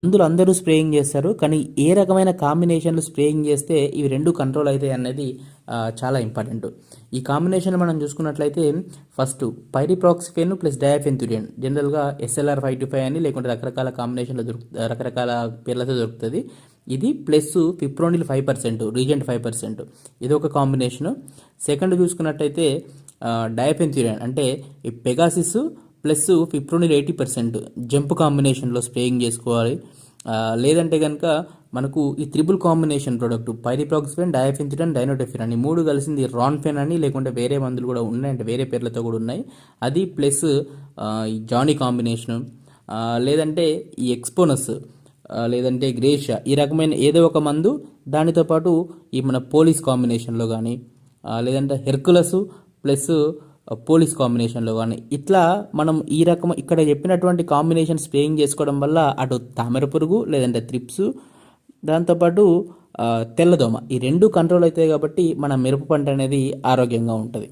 మందులు అందరూ స్ప్రేయింగ్ చేస్తారు, కానీ ఏ రకమైన కాంబినేషన్లు స్ప్రేయింగ్ చేస్తే ఇవి రెండు కంట్రోల్ అవుతాయి అనేది చాలా ఇంపార్టెంట్. ఈ కాంబినేషన్ మనం చూసుకున్నట్లయితే ఫస్ట్ పైరిప్రాక్సిఫెన్ ప్లస్ డయాఫెన్థ్యూరియన్, జనరల్గా SLR 525 అని, లేకుంటే రకరకాల కాంబినేషన్లో రకరకాల పేర్లతో దొరుకుతుంది. ఇది ప్లస్ ఫిప్రోనిల్ 5%, రీజెంట్ 5%, ఇది ఒక కాంబినేషను. సెకండ్ చూసుకున్నట్టయితే డయాఫెన్థ్యూరియన్ అంటే ఈ పెగాసిస్ ప్లస్ ఫిప్రోనిల్ 80% జంప్ కాంబినేషన్లో స్ప్రేయింగ్ చేసుకోవాలి. లేదంటే కనుక మనకు ఈ త్రిబుల్ కాంబినేషన్ ప్రోడక్ట్ పైరిప్రాక్సిఫెన్, డయాఫెన్థ్యూరియన్, డైనోటెఫిన్ అని మూడు కలిసింది రాన్ఫెన్ అని, లేకుంటే వేరే మందులు కూడా ఉన్నాయి, అంటే వేరే పేర్లతో కూడా ఉన్నాయి, అది ప్లస్ ఈ జానీ కాంబినేషను, లేదంటే ఈ ఎక్స్పోనస్, లేదంటే గ్రేషియా, ఈ రకమైన ఏదో ఒక మందు, దానితో పాటు ఈ మన పోలీస్ కాంబినేషన్లో కానీ, లేదంటే హెర్కులస్ ప్లస్ పోలీస్ కాంబినేషన్లో కానీ, ఇట్లా మనం ఈ రకం ఇక్కడ చెప్పినటువంటి కాంబినేషన్ స్ప్రేయింగ్ చేసుకోవడం వల్ల అటు తామర పురుగు, లేదంటే త్రిప్స్, దాంతోపాటు తెల్లదోమ, ఈ రెండు కంట్రోల్ అవుతాయి. కాబట్టి మన మిరప పంట అనేది ఆరోగ్యంగా ఉంటుంది.